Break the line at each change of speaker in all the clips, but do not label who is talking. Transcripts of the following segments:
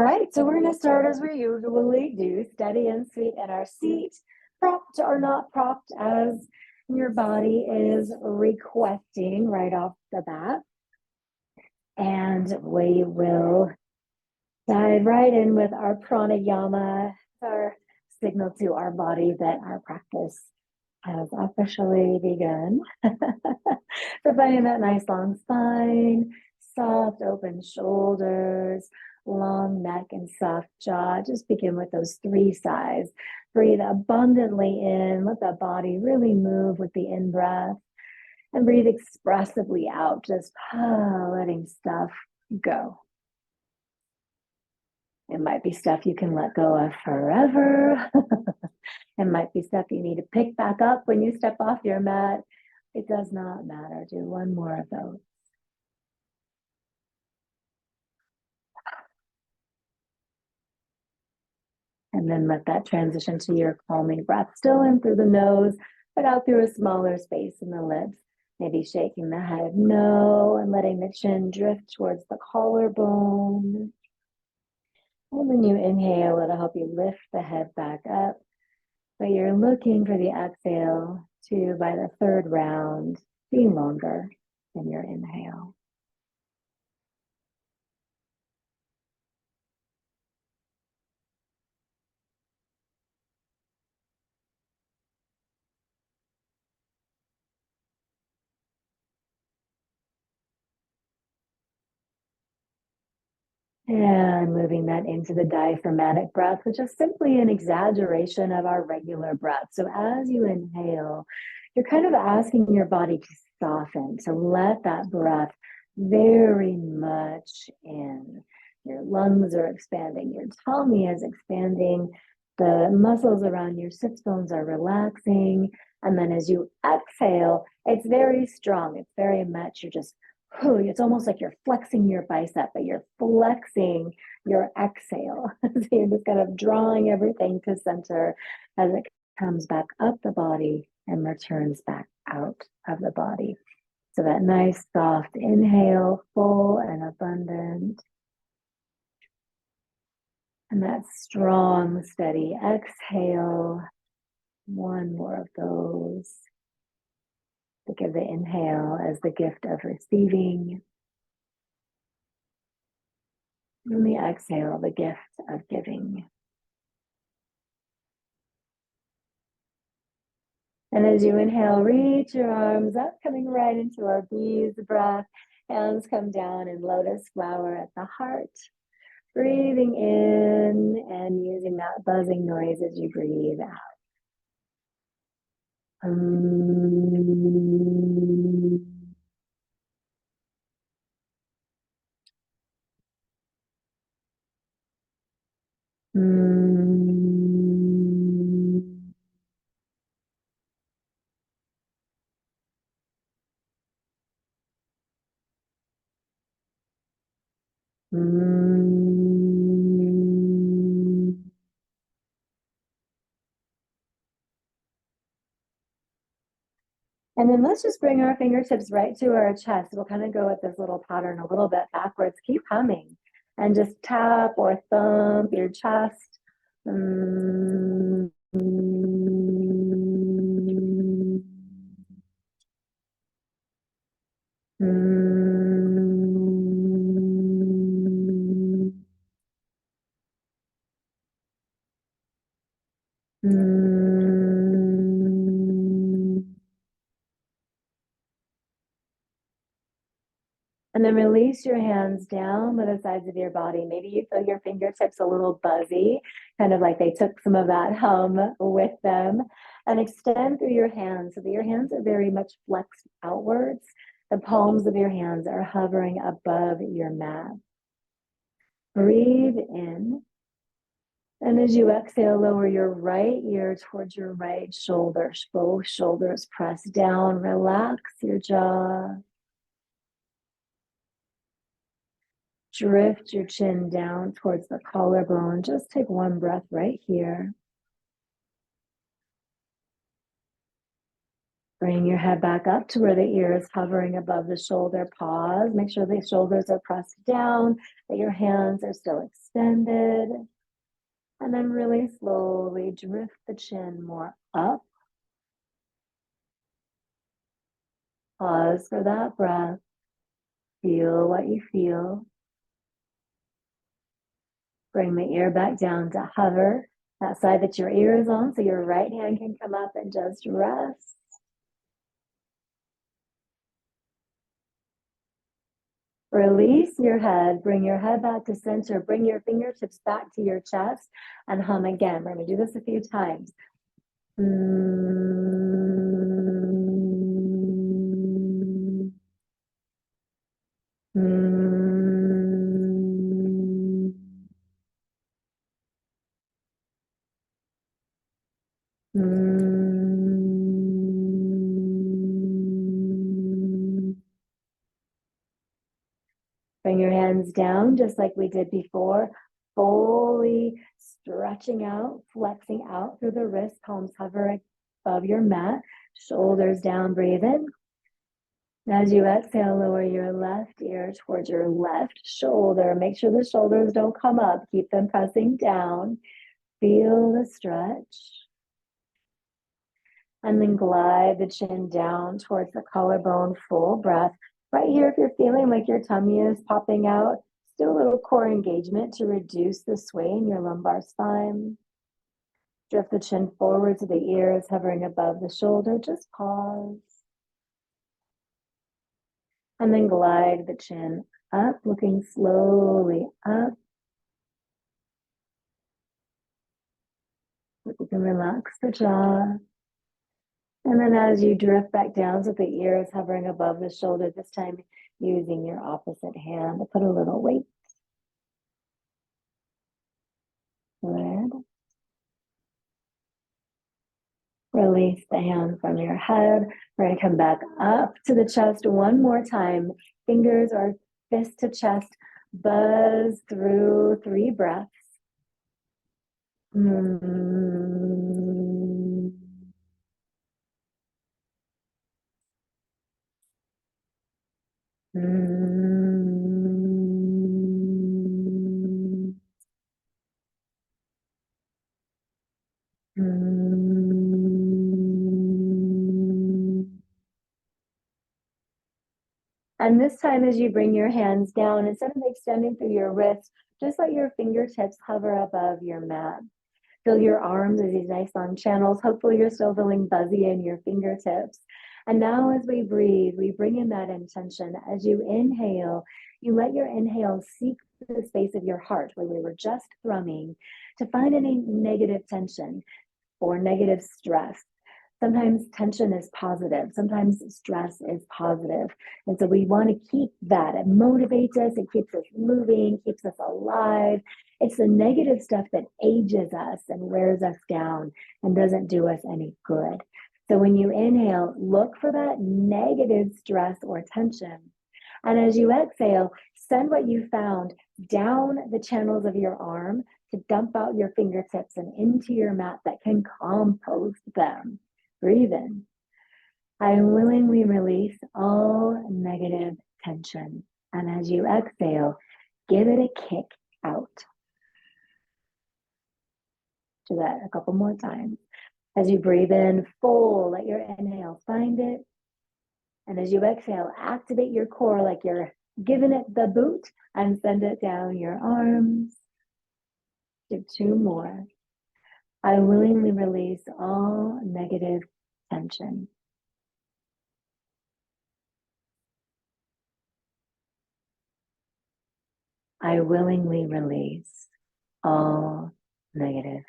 right, so we're going to start as we usually do, steady and sweet in our seat, propped or not propped as your body is requesting right off the bat. And we will dive right in with our pranayama, our signal to our body that our practice has officially begun. So finding that nice long spine, soft open shoulders, long neck and soft jaw. Just begin with those 3 sighs. Breathe abundantly in, let the body really move with the in-breath, and breathe expressively out, just letting stuff go. It might be stuff you can let go of forever. It might be stuff you need to pick back up when you step off your mat. It does not matter. Do one more of those. And then let that transition to your calming breath, still in through the nose, but out through a smaller space in the lips. Maybe shaking the head no, and letting the chin drift towards the collarbone. And when you inhale, it'll help you lift the head back up. But you're looking for the exhale to, by the 3rd round, be longer than your inhale. And moving that into the diaphragmatic breath, which is simply an exaggeration of our regular breath. So as you inhale, you're kind of asking your body to soften, to let that breath very much in. Your lungs are expanding, your tummy is expanding, the muscles around your sits bones are relaxing. And then as you exhale, it's very strong. It's very much, you're just it's almost like you're flexing your bicep, but you're flexing your exhale. So you're just kind of drawing everything to center as it comes back up the body and returns back out of the body. So that nice soft inhale, full and abundant. And that strong, steady exhale. One more of those. Think of the inhale as the gift of receiving. And the exhale, the gift of giving. And as you inhale, reach your arms up, coming right into our bees breath. Hands come down in lotus flower at the heart. Breathing in and using that buzzing noise as you breathe out. And then let's just bring our fingertips right to our chest. We'll kind of go with this little pattern a little bit backwards. Keep humming and just tap or thump your chest. And then release your hands down by the sides of your body. Maybe you feel your fingertips a little buzzy, kind of like they took some of that hum with them. And extend through your hands so that your hands are very much flexed outwards. The palms of your hands are hovering above your mat. Breathe in. And as you exhale, lower your right ear towards your right shoulder. Both shoulders press down. Relax your jaw. Drift your chin down towards the collarbone. Just take one breath right here. Bring your head back up to where the ear is hovering above the shoulder. Pause. Make sure the shoulders are pressed down, that your hands are still extended. And then really slowly drift the chin more up. Pause for that breath. Feel what you feel. Bring the ear back down to hover that side that your ear is on, so your right hand can come up and just rest. Release your head, bring your head back to center, bring your fingertips back to your chest, and hum again. We're going to do this a few times. Bring your hands down just like we did before, fully stretching out, flexing out through the wrists, palms hovering above your mat, shoulders down, breathe in. As you exhale, lower your left ear towards your left shoulder. Make sure the shoulders don't come up. Keep them pressing down. Feel the stretch. And then glide the chin down towards the collarbone, full breath. Right here, if you're feeling like your tummy is popping out, do a little core engagement to reduce the sway in your lumbar spine. Drift the chin forward so the ear is hovering above the shoulder. Just pause. And then glide the chin up, looking slowly up. You can relax the jaw. And then as you drift back down so the ear is hovering above the shoulder, this time using your opposite hand to put a little weight. Good. Release the hand from your head. We're going to come back up to the chest one more time. Fingers or fist to chest. Buzz through 3 breaths. And this time, as you bring your hands down, instead of extending through your wrists, just let your fingertips hover above your mat. Feel your arms as these nice long channels. Hopefully you're still feeling buzzy in your fingertips. And now as we breathe, we bring in that intention. As you inhale, you let your inhale seek the space of your heart where we were just thrumming to find any negative tension or negative stress. Sometimes tension is positive. Sometimes stress is positive. And so we want to keep that. It motivates us. It keeps us moving, keeps us alive. It's the negative stuff that ages us and wears us down and doesn't do us any good. So when you inhale, look for that negative stress or tension. And as you exhale, send what you found down the channels of your arm to dump out your fingertips and into your mat that can compost them. Breathe in. I willingly release all negative tension. And as you exhale, give it a kick out. Do that a couple more times. As you breathe in full, let your inhale find it. And as you exhale, activate your core like you're giving it the boot and send it down your arms. Do 2 more. I willingly release all negative tension. I willingly release all negative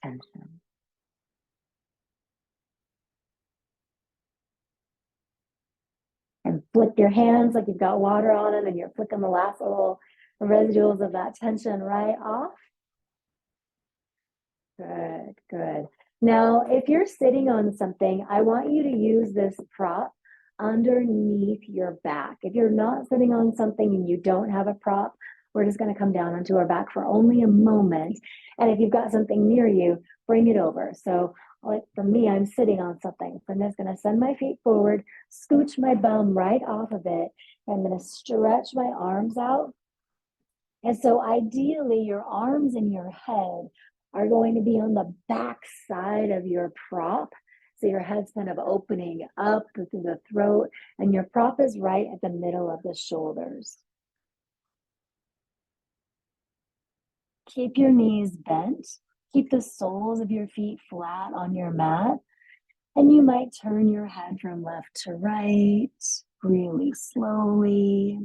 tension. And flick your hands like you've got water on them and you're flicking the last little residuals of that tension right off. Good, good. Now, if you're sitting on something, I want you to use this prop underneath your back. If you're not sitting on something and you don't have a prop, we're just going to come down onto our back for only a moment. And if you've got something near you, bring it over. So Like for me, I'm sitting on something. So I'm just going to send my feet forward, scooch my bum right off of it. I'm going to stretch my arms out. And so ideally, your arms and your head are going to be on the back side of your prop. So your head's kind of opening up through the throat, and your prop is right at the middle of the shoulders. Keep your knees bent. Keep the soles of your feet flat on your mat. And you might turn your head from left to right really slowly.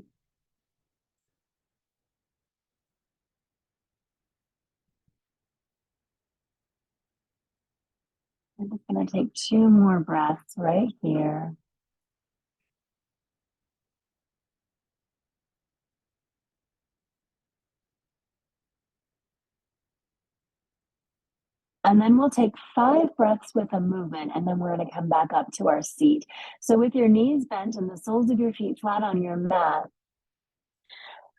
I'm just going to take 2 more breaths right here. And then we'll take 5 breaths with a movement, and then we're going to come back up to our seat. So with your knees bent and the soles of your feet flat on your mat,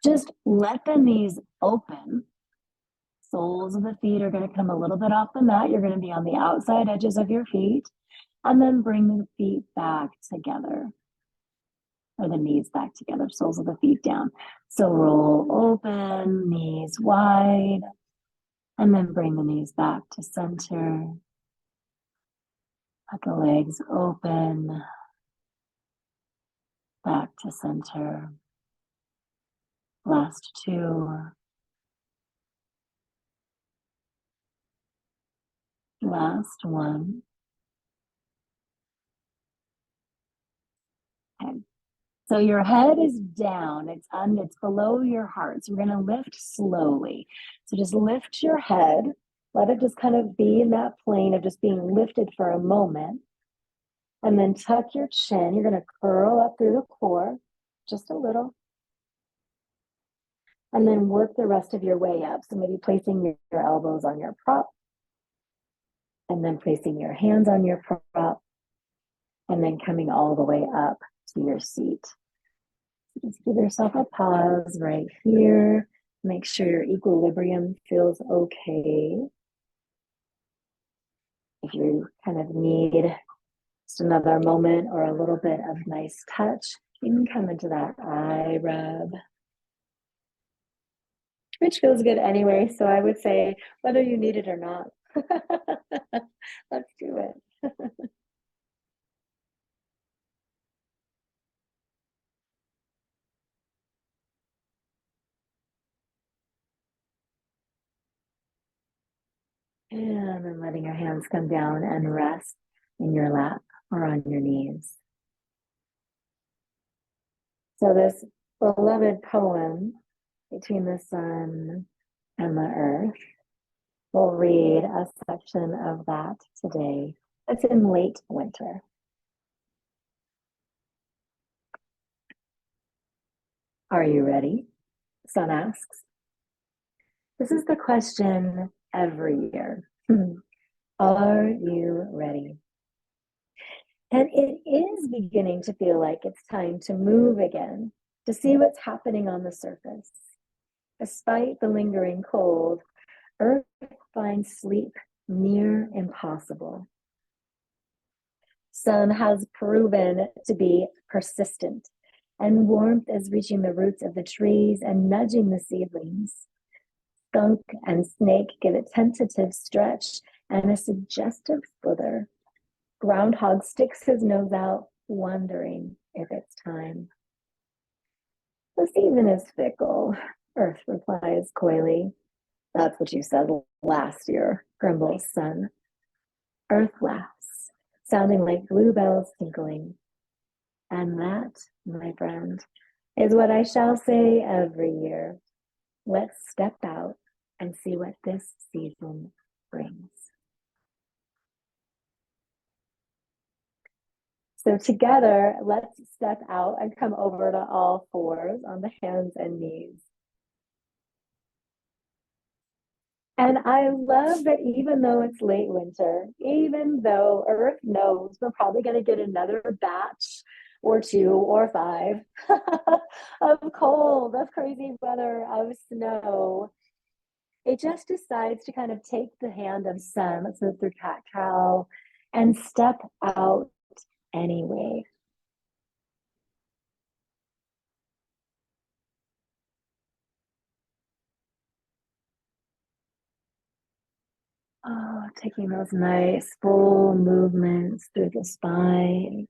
just let the knees open. Soles of the feet are going to come a little bit off the mat. You're going to be on the outside edges of your feet, and then bring the feet back together, or the knees back together, soles of the feet down. So roll open, knees wide, and then bring the knees back to center. Let the legs open, back to center. Last 2. Last 1. Okay. So your head is down, it's below your heart. So we're going to lift slowly. So just lift your head. Let it just kind of be in that plane of just being lifted for a moment. And then tuck your chin. You're going to curl up through the core just a little. And then work the rest of your way up. So maybe placing your elbows on your prop. And then placing your hands on your prop. And then coming all the way up to your seat. Just give yourself a pause right here. Make sure your equilibrium feels okay. If you kind of need just another moment or a little bit of nice touch, you can come into that eye rub, which feels good anyway. So I would say whether you need it or not, let's do it. And then letting your hands come down and rest in your lap or on your knees. So this beloved poem, Between the Sun and the Earth, we'll read a section of that today. It's in late winter. Are you ready? Sun asks. This is the question every year. Are you ready? And it is beginning to feel like it's time to move again, to see what's happening on the surface. Despite the lingering cold, Earth finds sleep near impossible. Sun has proven to be persistent, and warmth is reaching the roots of the trees and nudging the seedlings. Skunk and snake give a tentative stretch and a suggestive slither. Groundhog sticks his nose out, wondering if it's time. The season is fickle, Earth replies coyly. That's what you said last year, grumbles Sun. Earth laughs, sounding like bluebells tinkling. And that, my friend, is what I shall say every year. Let's step out and see what this season brings. So together, let's step out and come over to all fours on the hands and knees. And I love that even though it's late winter, even though Earth knows we're probably going to get another batch or 2 or 5 of cold, of crazy weather, of snow, it just decides to kind of take the hand of sun, let's move through cat cow, and step out anyway. Oh, taking those nice full movements through the spine,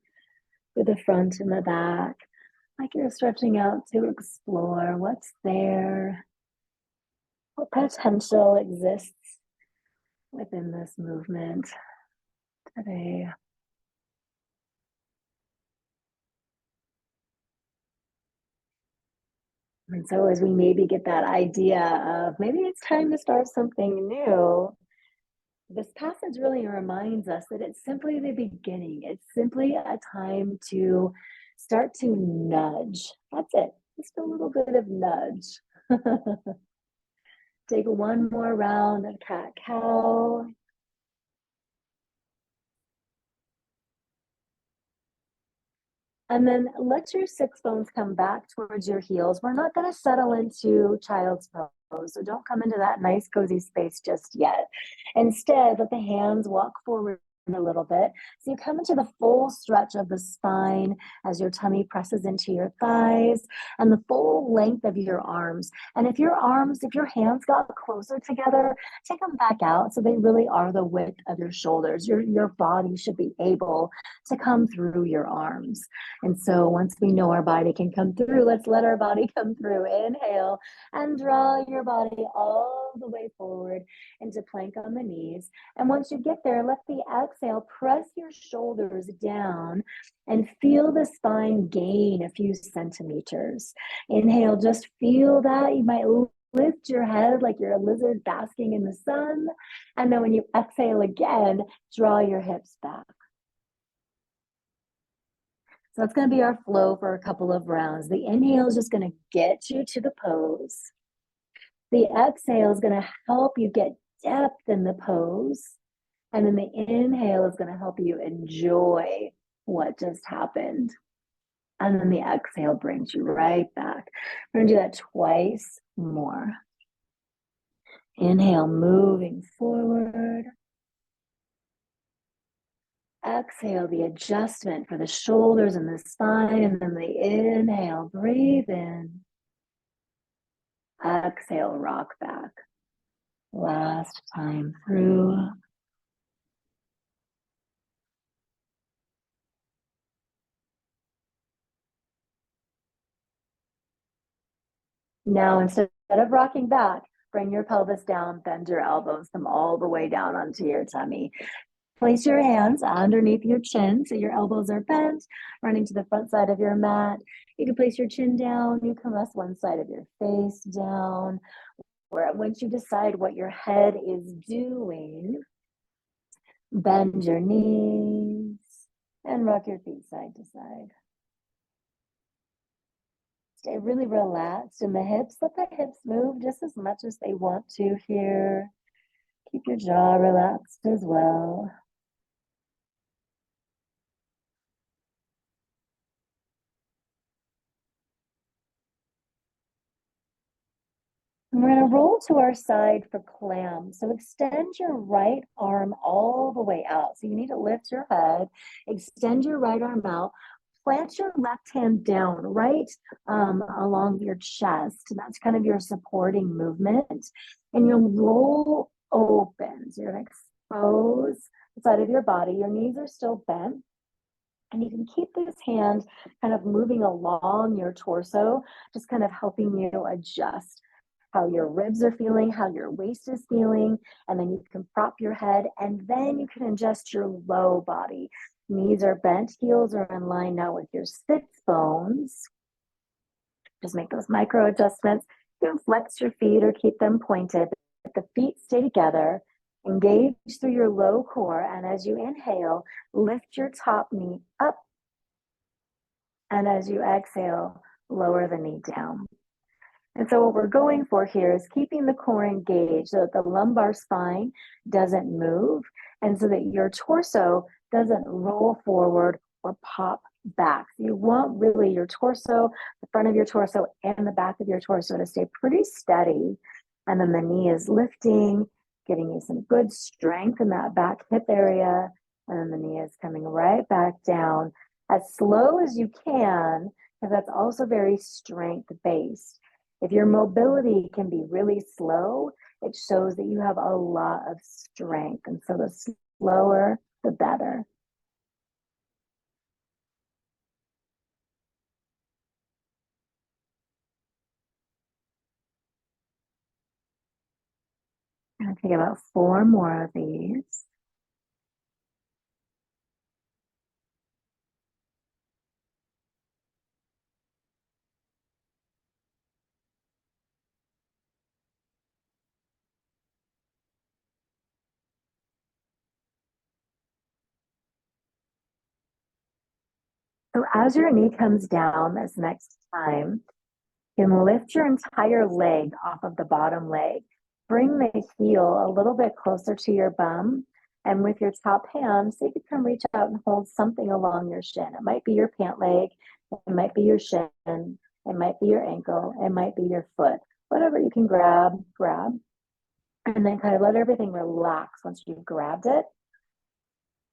through the front and the back, like you're stretching out to explore what's there, what potential exists within this movement today. And so, as we maybe get that idea of maybe it's time to start something new, this passage really reminds us that it's simply the beginning. It's simply a time to start to nudge. That's it, just a little bit of nudge. Take one more round of cat cow. And then let your six bones come back towards your heels. We're not going to settle into child's pose, so don't come into that nice cozy space just yet. Instead, let the hands walk forward a little bit. So you come into the full stretch of the spine as your tummy presses into your thighs and the full length of your arms. And if your hands got closer together, take them back out so they really are the width of your shoulders. Your body should be able to come through your arms. And so once we know our body can come through, let's let our body come through. Inhale and draw your body all the way forward into plank on the knees. And once you get there, let the exhale, press your shoulders down and feel the spine gain a few centimeters. Inhale, just feel that. You might lift your head like you're a lizard basking in the sun. And then when you exhale again, draw your hips back. So that's going to be our flow for a couple of rounds. The inhale is just going to get you to the pose. The exhale is going to help you get depth in the pose. And then the inhale is going to help you enjoy what just happened. And then the exhale brings you right back. We're going to do that twice more. Inhale, moving forward. Exhale, the adjustment for the shoulders and the spine. And then the inhale, breathe in. Exhale, rock back. Last time through. Now, instead of rocking back, bring your pelvis down, bend your elbows, come all the way down onto your tummy. Place your hands underneath your chin so your elbows are bent, running to the front side of your mat. You can place your chin down. You can rest one side of your face down. Where once you decide what your head is doing, bend your knees and rock your feet side to side. Stay really relaxed in the hips. Let the hips move just as much as they want to here. Keep your jaw relaxed as well. And we're going to roll to our side for clam. So extend your right arm all the way out. So you need to lift your head, extend your right arm out, plant your left hand down right along your chest. That's kind of your supporting movement. And you'll roll open. So you're going to expose the side of your body. Your knees are still bent. And you can keep this hand kind of moving along your torso, just kind of helping you adjust how your ribs are feeling, how your waist is feeling, and then you can prop your head, and then you can adjust your low body. Knees are bent, heels are in line now with your sits bones. Just make those micro adjustments. You can flex your feet or keep them pointed. The feet stay together. Engage through your low core, and as you inhale, lift your top knee up, and as you exhale, lower the knee down. And so what we're going for here is keeping the core engaged so that the lumbar spine doesn't move and so that your torso doesn't roll forward or pop back. So you want really your torso, the front of your torso and the back of your torso to stay pretty steady And then the knee is lifting, giving you some good strength in that back hip area. And then the knee is coming right back down as slow as you can, because that's also very strength based. If your mobility can be really slow, it shows that you have a lot of strength. And so the slower, the better. I'm going to take about 4 more of these. So as your knee comes down this next time, you can lift your entire leg off of the bottom leg. Bring the heel a little bit closer to your bum. And with your top hand, see if you can reach out and hold something along your shin. It might be your pant leg, it might be your shin, it might be your ankle, it might be your foot. Whatever you can grab, grab. And then kind of let everything relax once you've grabbed it.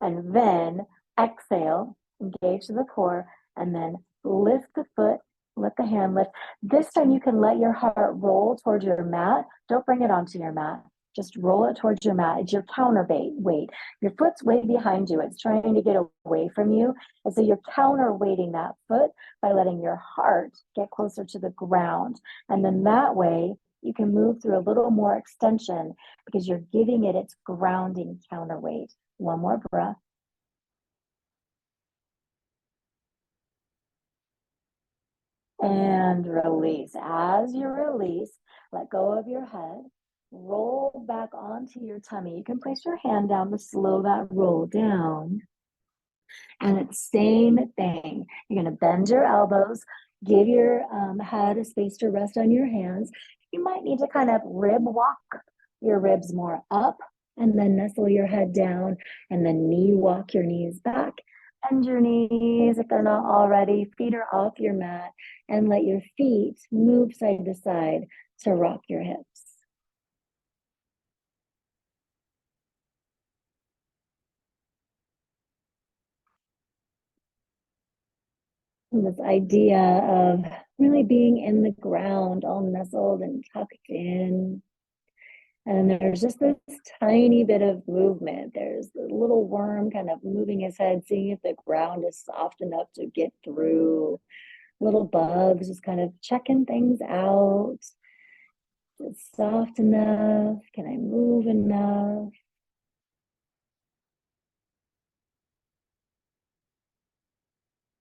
And then exhale, engage to the core, and then lift the foot, let the hand lift. This time you can let your heart roll towards your mat. Don't bring it onto your mat. Just roll it towards your mat. It's your counterweight weight. Your foot's way behind you. It's trying to get away from you. And so you're counterweighting that foot by letting your heart get closer to the ground. And then that way you can move through a little more extension because you're giving it its grounding counterweight. One more breath. And release. As you release, let go of your head. Roll back onto your tummy. You can place your hand down to slow that roll down. And it's same thing. You're going to bend your elbows, give your head a space to rest on your hands. You might need to kind of rib walk your ribs more up and then nestle your head down and then knee walk your knees back. Bend your knees if they're not already. Feet are off your mat and let your feet move side to side to rock your hips. And this idea of really being in the ground, all nestled and tucked in. And there's just this tiny bit of movement. There's a little worm kind of moving his head, seeing if the ground is soft enough to get through. Little bugs just kind of checking things out. Is it soft enough? Can I move enough?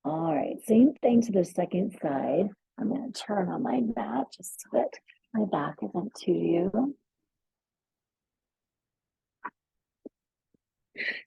All right, same thing to the second side. I'm going to turn on my mat just so that my back isn't to you.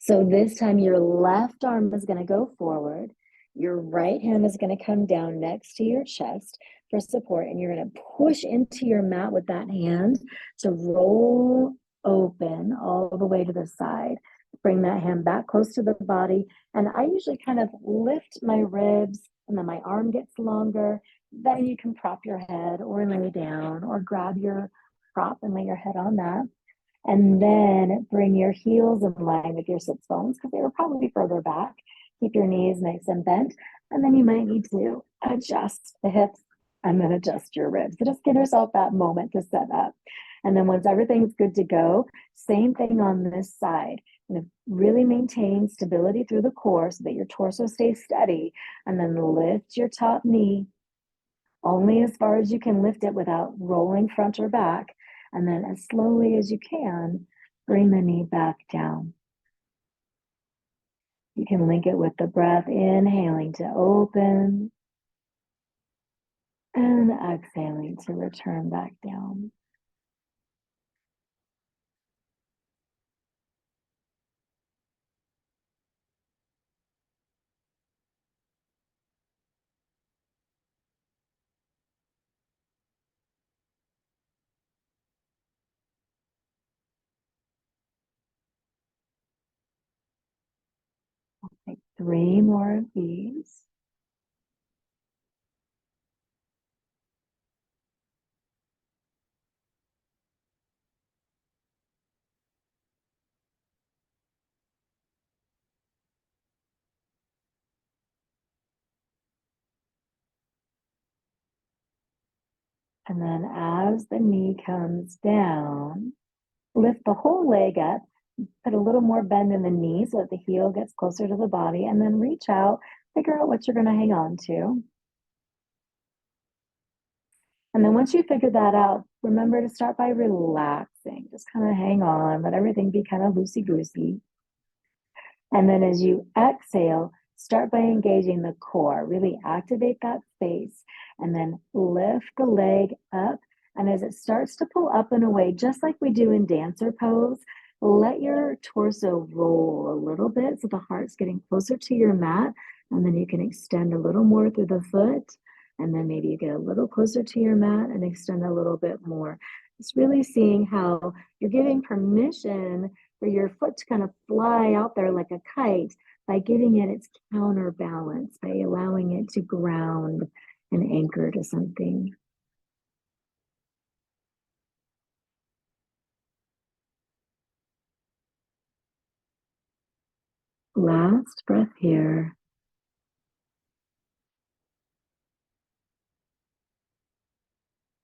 So this time your left arm is going to go forward. Your right hand is going to come down next to your chest for support. And you're going to push into your mat with that hand to roll open all the way to the side. Bring that hand back close to the body. And I usually kind of lift my ribs and then my arm gets longer. Then you can prop your head or lay down or grab your prop and lay your head on that. And then bring your heels in line with your sits bones because they were probably further back. Keep your knees nice and bent. And then you might need to adjust the hips and then adjust your ribs. So just give yourself that moment to set up. And then once everything's good to go, same thing on this side. Really maintain stability through the core so that your torso stays steady. And then lift your top knee only as far as you can lift it without rolling front or back. And then as slowly as you can, bring the knee back down. You can link it with the breath, inhaling to open and exhaling to return back down. Take 3 more of these. And then as the knee comes down, lift the whole leg up, put a little more bend in the knee so that the heel gets closer to the body, and then reach out, figure out what you're going to hang on to. And then once you figure that out, remember to start by relaxing. Just kind of hang on, let everything be kind of loosey-goosey. And then as you exhale, start by engaging the core. Really activate that space and then lift the leg up. And as it starts to pull up and away, just like we do in dancer pose, let your torso roll a little bit so the heart's getting closer to your mat. And then you can extend a little more through the foot. And then maybe you get a little closer to your mat and extend a little bit more. It's really seeing how you're giving permission for your foot to kind of fly out there like a kite by giving it its counterbalance, by allowing it to ground and anchor to something. Last breath here.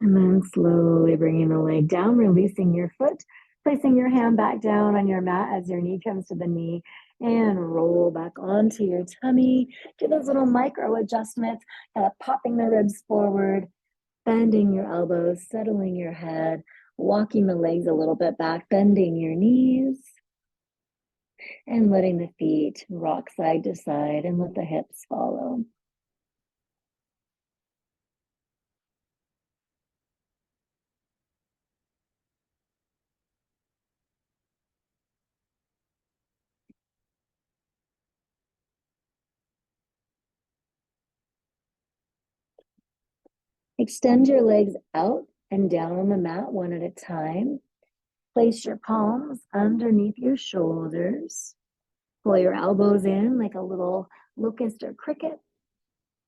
And then slowly bringing the leg down, releasing your foot, placing your hand back down on your mat as your knee comes to the knee, and roll back onto your tummy. Do those little micro adjustments, kind of popping the ribs forward, bending your elbows, settling your head, walking the legs a little bit back, bending your knees, and letting the feet rock side to side and let the hips follow. Extend your legs out and down on the mat one at a time. Place your palms underneath your shoulders. Pull your elbows in like a little locust or cricket.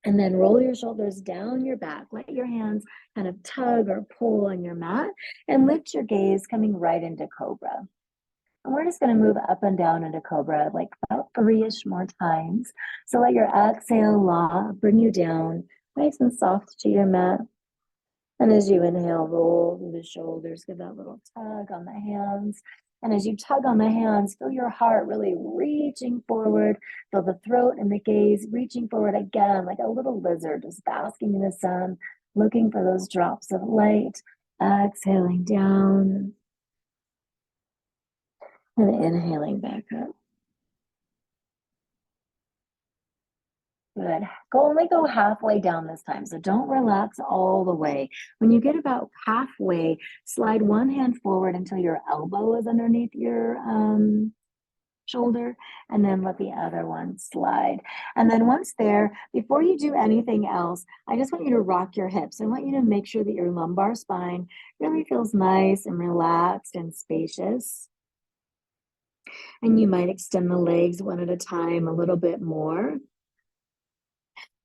And then roll your shoulders down your back. Let your hands kind of tug or pull on your mat and lift your gaze coming right into Cobra. And we're just going to move up and down into Cobra like about 3-ish more times. So let your exhale bring you down nice and soft to your mat. And as you inhale, roll through the shoulders, give that little tug on the hands. And as you tug on the hands, feel your heart really reaching forward. Feel the throat and the gaze reaching forward again, like a little lizard just basking in the sun, looking for those drops of light. Exhaling down and inhaling back up. Good. Only go halfway down this time. So don't relax all the way. When you get about halfway, slide one hand forward until your elbow is underneath your shoulder, and then let the other one slide. And then once there, before you do anything else, I just want you to rock your hips. I want you to make sure that your lumbar spine really feels nice and relaxed and spacious. And you might extend the legs one at a time a little bit more.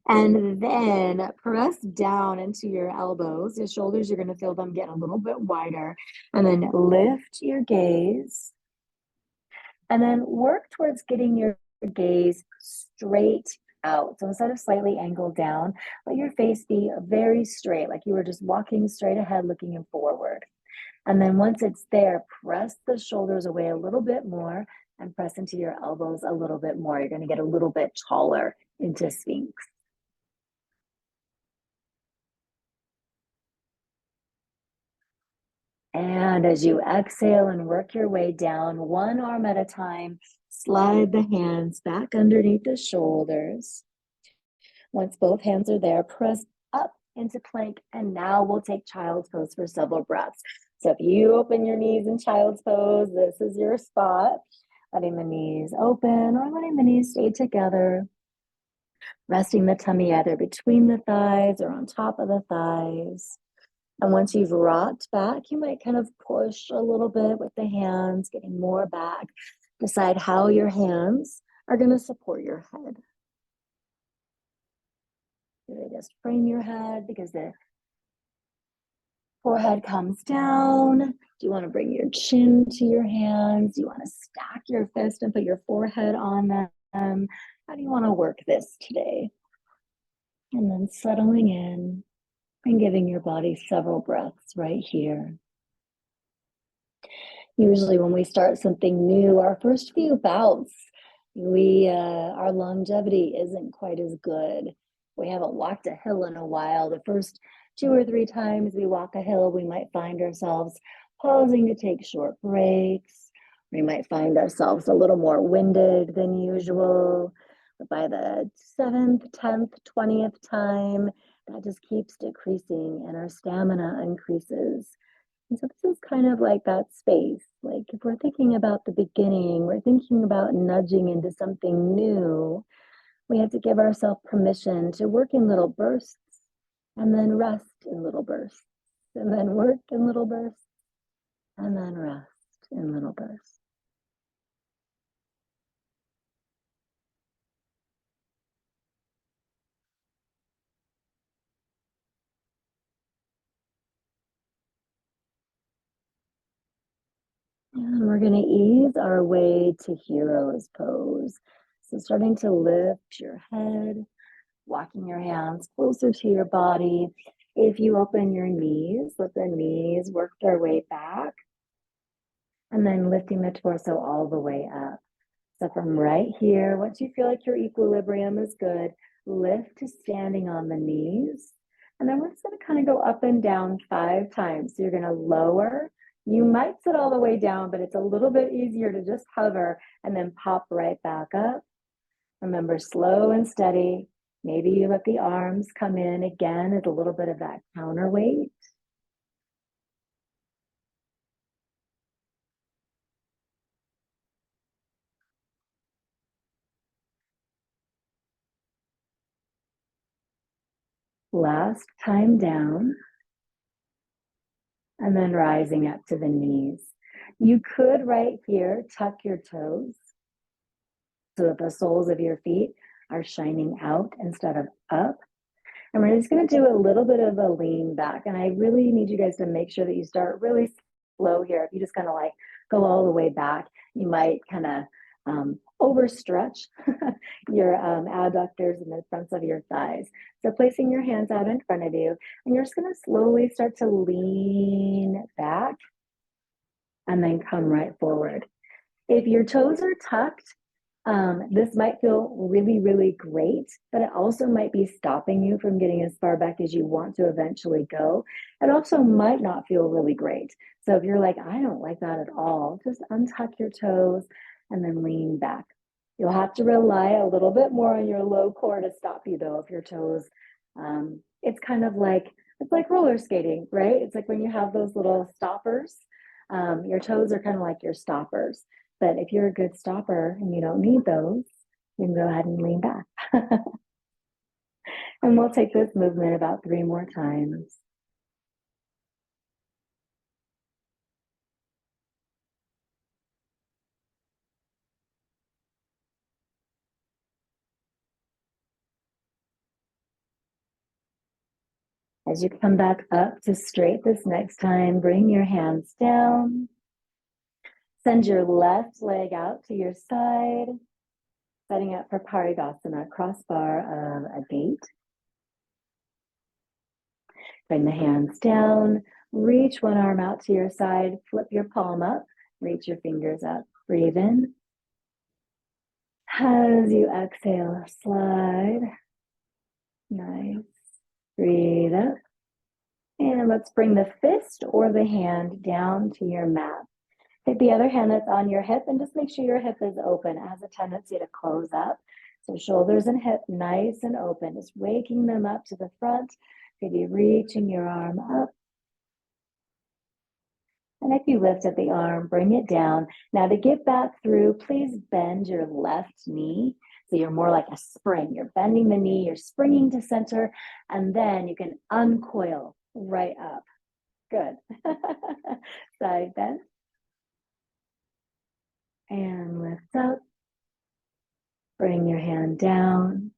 And then press down into your elbows. Your shoulders, you're going to feel them get a little bit wider. And then lift your gaze. And then work towards getting your gaze straight out. So instead of slightly angled down, let your face be very straight, like you were just walking straight ahead, looking forward. And then once it's there, press the shoulders away a little bit more and press into your elbows a little bit more. You're going to get a little bit taller into Sphinx. And as you exhale and work your way down, one arm at a time, slide the hands back underneath the shoulders. Once both hands are there, press up into plank. And now we'll take child's pose for several breaths. So if you open your knees in child's pose, this is your spot. Letting the knees open or letting the knees stay together. Resting the tummy either between the thighs or on top of the thighs. And once you've rocked back, you might kind of push a little bit with the hands, getting more back. Decide how your hands are going to support your head. Really just frame your head because the forehead comes down. Do you want to bring your chin to your hands? Do you want to stack your fist and put your forehead on them? How do you want to work this today? And then settling in. and giving your body several breaths right here. Usually when we start something new, our first few bouts, our longevity isn't quite as good. We haven't walked a hill in a while. The first 2 or 3 times we walk a hill, we might find ourselves pausing to take short breaks. We might find ourselves a little more winded than usual. But by the 7th, 10th, 20th time, that just keeps decreasing and our stamina increases. And so this is kind of like that space. Like if we're thinking about the beginning, we're thinking about nudging into something new, we have to give ourselves permission to work in little bursts and then rest in little bursts and then work in little bursts and then rest in little bursts. And we're going to ease our way to hero's pose. So starting to lift your head, walking your hands closer to your body. If you open your knees, let the knees work their way back, and then lifting the torso all the way up. So from right here, once you feel like your equilibrium is good, lift to standing on the knees. And then we're just going to kind of go up and down 5 times. So you're going to lower. You might sit all the way down, but it's a little bit easier to just hover and then pop right back up. Remember, slow and steady. Maybe you let the arms come in again as a little bit of that counterweight. Last time down, and then rising up to the knees. You could right here tuck your toes so that the soles of your feet are shining out instead of up. And we're just going to do a little bit of a lean back. And I really need you guys to make sure that you start really slow here. If you just kind of like go all the way back, you might kind of overstretch your adductors and the fronts of your thighs. So placing your hands out in front of you, and you're just going to slowly start to lean back and then come right forward. If your toes are tucked, this might feel really, really great, but it also might be stopping you from getting as far back as you want to eventually go. It also might not feel really great. So if you're like, I don't like that at all, just untuck your toes and then lean back. You'll have to rely a little bit more on your low core to stop you though, if your toes, it's kind of like, it's like roller skating, right? It's like when you have those little stoppers, your toes are kind of like your stoppers. But if you're a good stopper and you don't need those, you can go ahead and lean back. And we'll take this movement about 3 more times. As you come back up to straight this next time, bring your hands down. Send your left leg out to your side, setting up for Paridasana, crossbar of a gate. Bring the hands down, reach one arm out to your side, flip your palm up, reach your fingers up, breathe in. As you exhale, slide. Nice. Breathe up. And let's bring the fist or the hand down to your mat. Take the other hand that's on your hip and just make sure your hip is open. It has a tendency to close up. So shoulders and hip nice and open. Just waking them up to the front. Maybe reaching your arm up. And if you lift at the arm, bring it down. Now to get back through, please bend your left knee. So you're more like a spring. You're bending the knee, you're springing to center, and then you can uncoil right up. Good. Side bend. And lift up. Bring your hand down.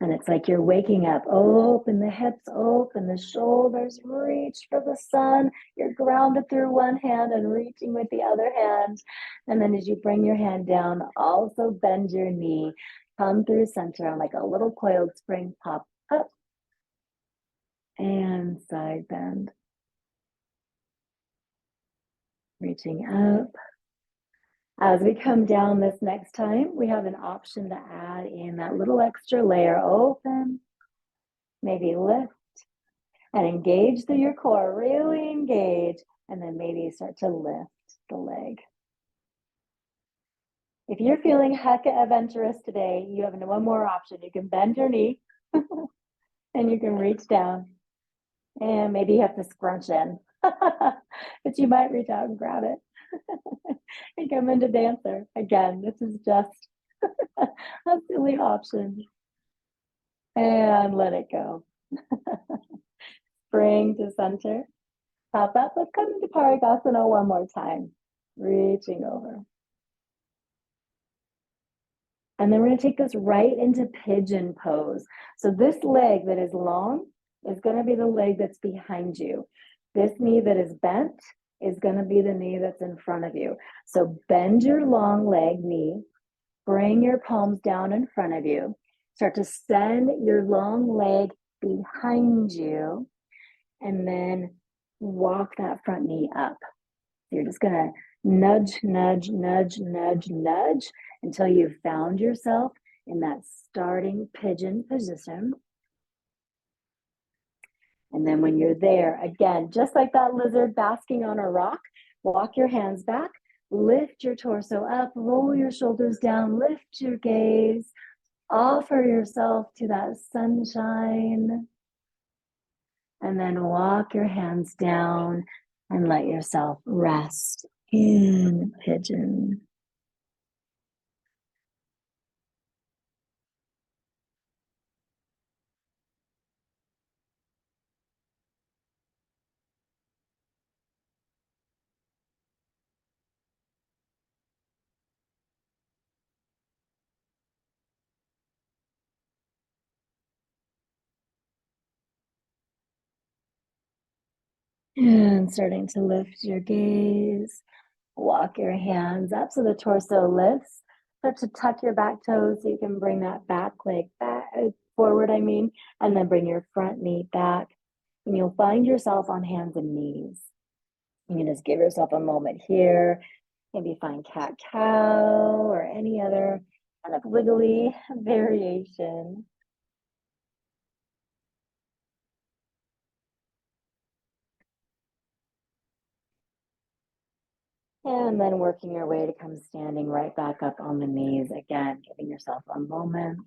And it's like you're waking up. Open the hips, open the shoulders, reach for the sun. You're grounded through one hand and reaching with the other hand. And then as you bring your hand down, also bend your knee. Come through center on like a little coiled spring, pop up. and side bend. Reaching up. As we come down this next time, we have an option to add in that little extra layer. Open, maybe lift, and engage through your core. Really engage, and then maybe start to lift the leg. If you're feeling hecka adventurous today, you have one more option. You can bend your knee and you can reach down, and maybe you have to scrunch in, but you might reach out and grab it and come into dancer. Again, this is just a silly option. And let it go. Spring to center. Pop up. Let's come into Parigasana one more time. Reaching over. And then we're going to take this right into pigeon pose. So this leg that is long is going to be the leg that's behind you. This knee that is bent is going to be the knee that's in front of you. So bend your long leg knee, bring your palms down in front of you, start to send your long leg behind you, and then walk that front knee up. So you're just going to nudge, nudge, nudge, nudge, nudge until you've found yourself in that starting pigeon position. And then when you're there, again, just like that lizard basking on a rock, walk your hands back, lift your torso up, roll your shoulders down, lift your gaze, offer yourself to that sunshine, and then walk your hands down and let yourself rest in pigeon. And starting to lift your gaze, walk your hands up so the torso lifts. Start to tuck your back toes so you can bring that back leg back forward, and then bring your front knee back. And you'll find yourself on hands and knees. You can just give yourself a moment here. Maybe find cat-cow or any other kind of wiggly variation. And then working your way to come standing right back up on the knees. Again, giving yourself a moment.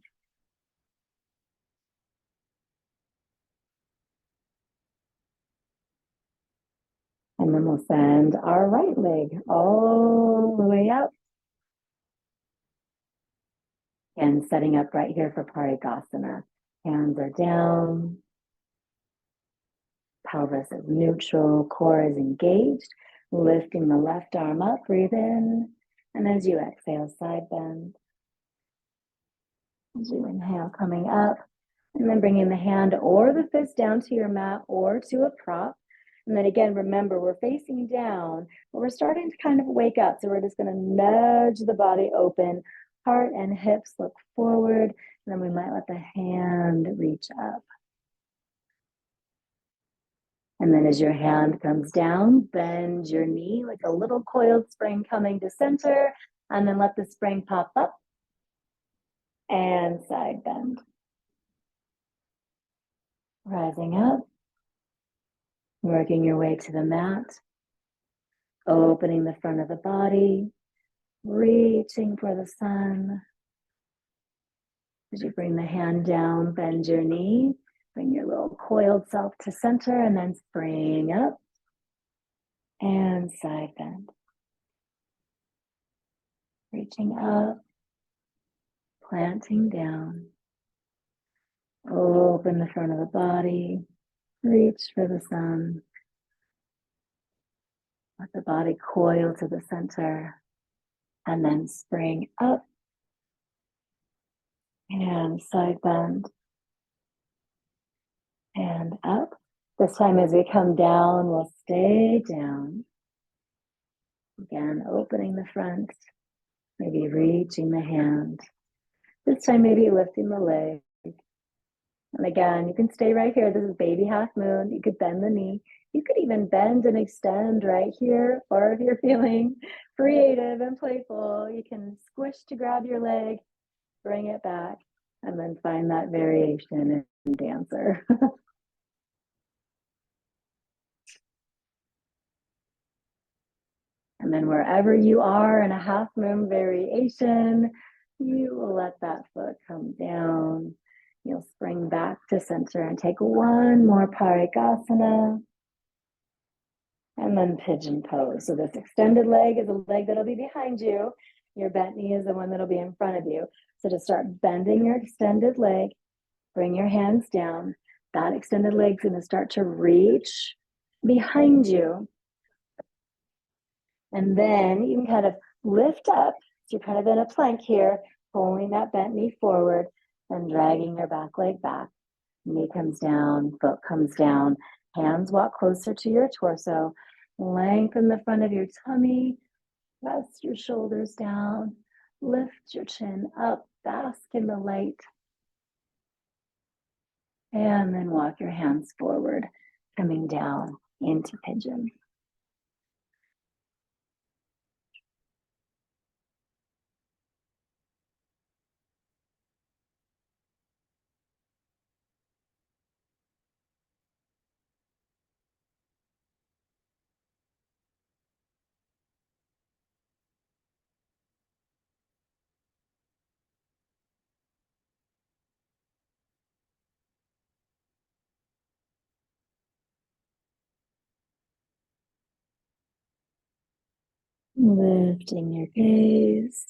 And then we'll send our right leg all the way up. And setting up right here for Parigasana. Hands are down. Pelvis is neutral. Core is engaged. Lifting the left arm up. Breathe in. And as you exhale, side bend. As you inhale, coming up. And then bringing the hand or the fist down to your mat or to a prop. And then again, remember, we're facing down, but we're starting to kind of wake up. So we're just going to nudge the body open, heart and hips look forward, and then we might let the hand reach up. And then as your hand comes down, bend your knee like a little coiled spring coming to center, and then let the spring pop up and side bend. Rising up, working your way to the mat, opening the front of the body, reaching for the sun. As you bring the hand down, bend your knee, bring your little coiled self to center, and then spring up and side bend. Reaching up, planting down. Open the front of the body, reach for the sun. Let the body coil to the center, and then spring up and side bend and up. This time as we come down, we'll stay down. Again, opening the front, maybe reaching the hand. This time maybe lifting the leg. And again, you can stay right here. This is baby half moon. You could bend the knee. You could even bend and extend right here. Or if you're feeling creative and playful, you can squish to grab your leg, bring it back, and then find that variation in dancer. And then wherever you are in a half moon variation, you will let that foot come down. You'll spring back to center and take one more Parigasana. And then pigeon pose. So this extended leg is a leg that'll be behind you. Your bent knee is the one that'll be in front of you. So to start bending your extended leg, bring your hands down. That extended leg's going to start to reach behind you. And then you can kind of lift up. So you're kind of in a plank here, pulling that bent knee forward and dragging your back leg back. Knee comes down, foot comes down, hands walk closer to your torso. Lengthen the front of your tummy, press your shoulders down, lift your chin up, bask in the light. And then walk your hands forward, coming down into pigeon. Lifting your gaze,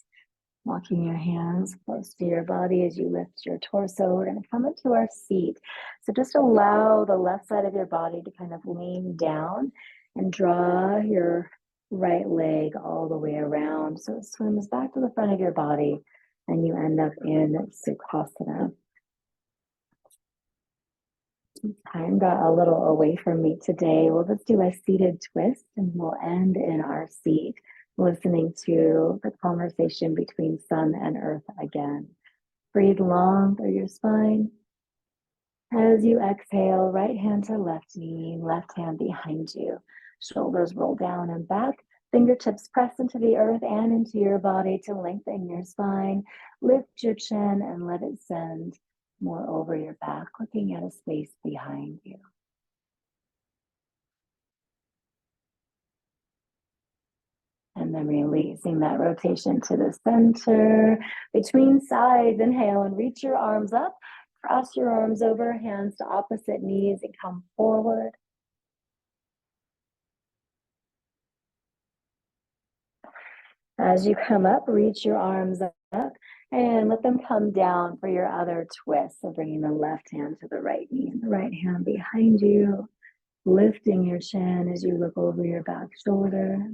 walking your hands close to your body as you lift your torso. We're going to come into our seat. So just allow the left side of your body to kind of lean down and draw your right leg all the way around. So it swims back to the front of your body and you end up in Sukhasana. Time got a little away from me today. We'll just do a seated twist and we'll end in our seat, listening to the conversation between sun and earth again. Breathe long through your spine. As you exhale, right hand to left knee, left hand behind you. Shoulders roll down and back. Fingertips press into the earth and into your body to lengthen your spine. Lift your chin and let it send more over your back, looking at a space behind you. And then releasing that rotation to the center. Between sides, inhale and reach your arms up. Cross your arms over, hands to opposite knees and come forward. As you come up, reach your arms up and let them come down for your other twist. So bringing the left hand to the right knee and the right hand behind you. Lifting your chin as you look over your back shoulder.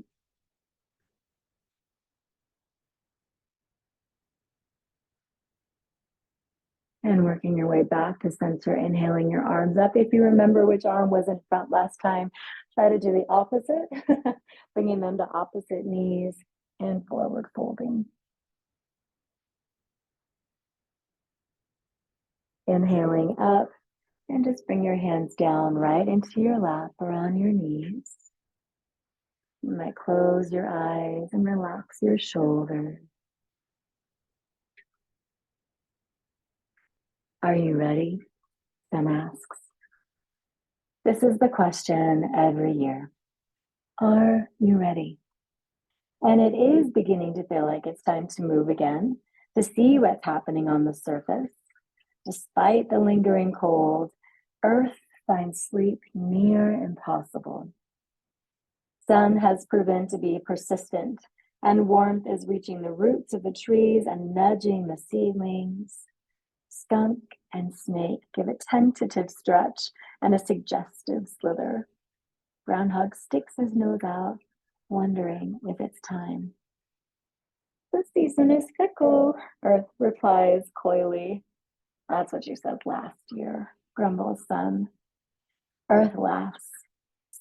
And working your way back to center, inhaling your arms up. If you remember which arm was in front last time, try to do the opposite, bringing them to opposite knees and forward folding. Inhaling up and just bring your hands down right into your lap or on your knees. You might close your eyes and relax your shoulders. Are you ready? Sam asks. This is the question every year. Are you ready? And it is beginning to feel like it's time to move again, to see what's happening on the surface. Despite the lingering cold, Earth finds sleep near impossible. Sun has proven to be persistent, and warmth is reaching the roots of the trees and nudging the seedlings. Skunk and snake give a tentative stretch and a suggestive slither. Groundhog sticks his nose out, wondering if it's time. The season is fickle, Earth replies coyly. That's what you said last year, grumbles Sun. Earth laughs,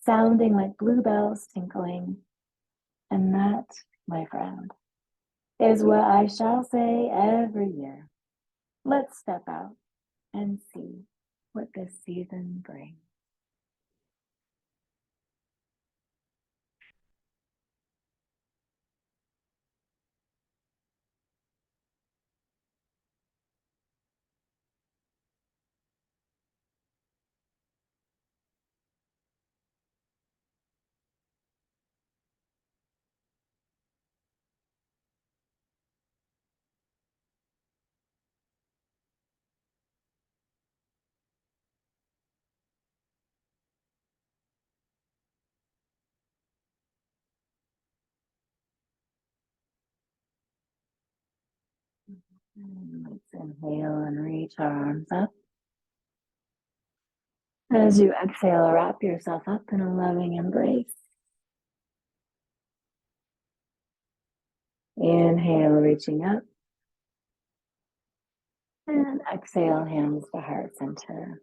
sounding like bluebells tinkling. And that, my friend, is what I shall say every year. Let's step out and see. what this season brings. And let's inhale and reach our arms up. As you exhale, wrap yourself up in a loving embrace. Inhale, reaching up. And exhale, hands to heart center.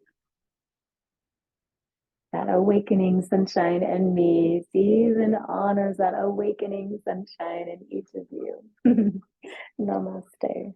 That awakening sunshine in me sees and honors that awakening sunshine in each of you. Namaste.